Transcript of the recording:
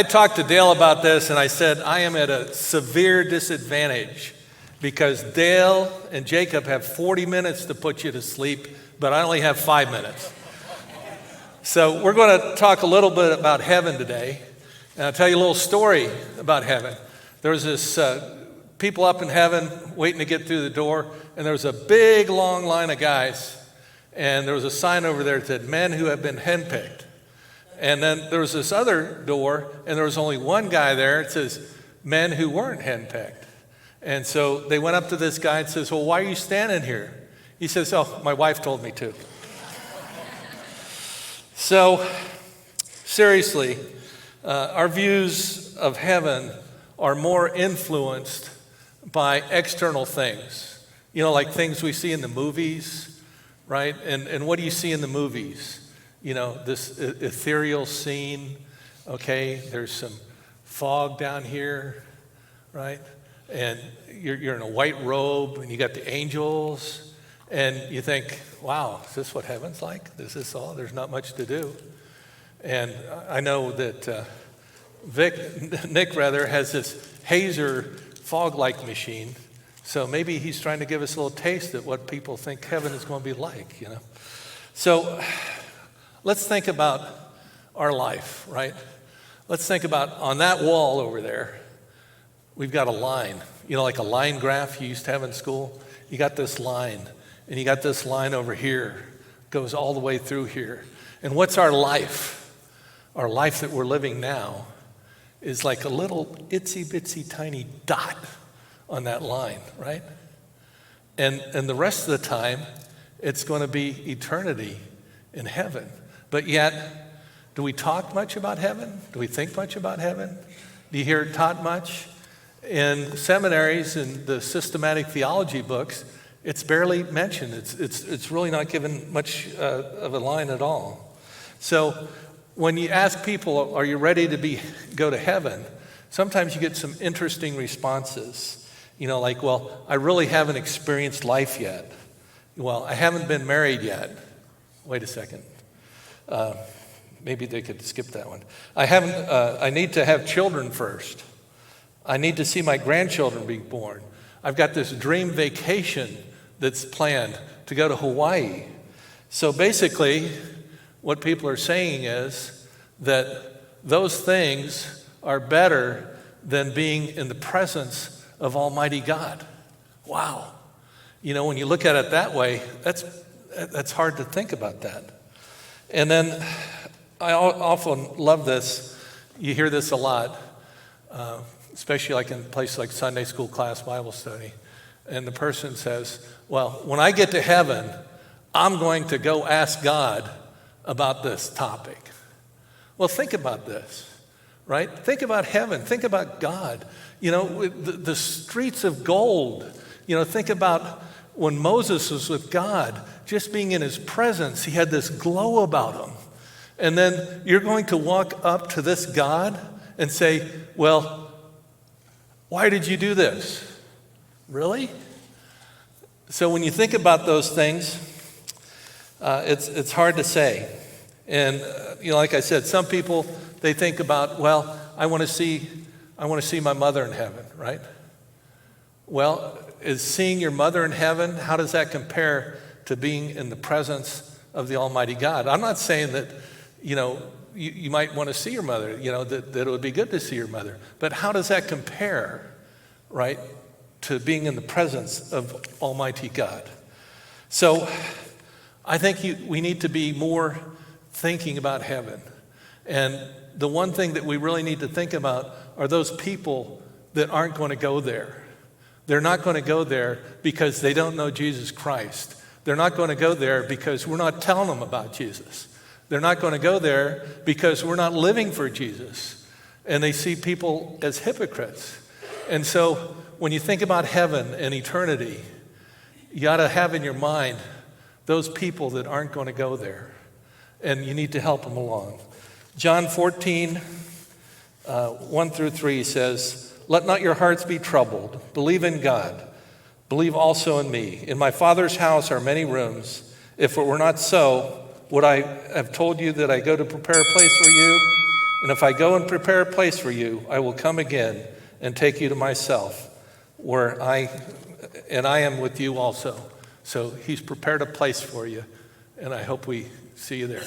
I talked to Dale about this, and I said, I am at a severe disadvantage because Dale and Jacob have 40 minutes to put you to sleep, but I only have 5 minutes. So we're going to talk a little bit about heaven today, and I'll tell you a little story about heaven. There was this people up in heaven waiting to get through the door, and there was a big, long line of guys, and there was a sign over there that said, men who have been handpicked. And then there was this other door, and there was only one guy there. It says, men who weren't handpicked. And so they went up to this guy and says, well, why are you standing here? He says, oh, my wife told me to. So, seriously, our views of heaven are more influenced by external things. You know, like things we see in the movies, right? And what do you see in the movies? You know, this ethereal scene, okay? There's some fog down here, right? And you're in a white robe, and you got the angels, and you think, wow, is this what heaven's like? Is this all? There's not much to do. And I know that Nick has this hazer fog-like machine, so maybe he's trying to give us a little taste of what people think heaven is going to be like, you know? So let's think about our life, right? Let's think about on that wall over there, we've got a line, you know, like a line graph you used to have in school. You got this line, and you got this line over here, goes all the way through here. And what's our life? Our life that we're living now is like a little itsy bitsy tiny dot on that line, right? And the rest of the time, it's going to be eternity in heaven. But yet, do we talk much about heaven? Do we think much about heaven? Do you hear it taught much? In seminaries and the systematic theology books, it's barely mentioned. It's really not given much of a line at all. So when you ask people, are you ready to go to heaven? Sometimes you get some interesting responses. You know, like, well, I really haven't experienced life yet. Well, I haven't been married yet. Wait a second. Maybe they could skip that one. I need to have children first. I need to see my grandchildren be born. I've got this dream vacation that's planned to go to Hawaii. So basically, what people are saying is that those things are better than being in the presence of Almighty God. Wow. You know, when you look at it that way, that's hard to think about that. And then I often love this. You hear this a lot, especially like in places like Sunday school class, Bible study. And the person says, well, when I get to heaven, I'm going to go ask God about this topic. Well, think about this, right? Think about heaven. Think about God. You know, the streets of gold. You know, think about when Moses was with God, just being in his presence, he had this glow about him. And then you're going to walk up to this God and say, well, why did you do this? Really? So when you think about those things, it's hard to say. And you know, like I said, some people, they think about, well, I want to see my mother in heaven, right? Well, is seeing your mother in heaven, how does that compare to being in the presence of the Almighty God? I'm not saying that, you know, you might want to see your mother, you know, that it would be good to see your mother. But how does that compare, right, to being in the presence of Almighty God? So I think we need to be more thinking about heaven. And the one thing that we really need to think about are those people that aren't going to go there. They're not going to go there because they don't know Jesus Christ. They're not going to go there because we're not telling them about Jesus. They're not going to go there because we're not living for Jesus. And they see people as hypocrites. And so when you think about heaven and eternity, you got to have in your mind those people that aren't going to go there. And you need to help them along. John 14, 1 through 3 says, let not your hearts be troubled. Believe in God. Believe also in me. In my Father's house are many rooms. If it were not so, would I have told you that I go to prepare a place for you? And if I go and prepare a place for you, I will come again and take you to myself, where I am with you also. So he's prepared a place for you, and I hope we see you there.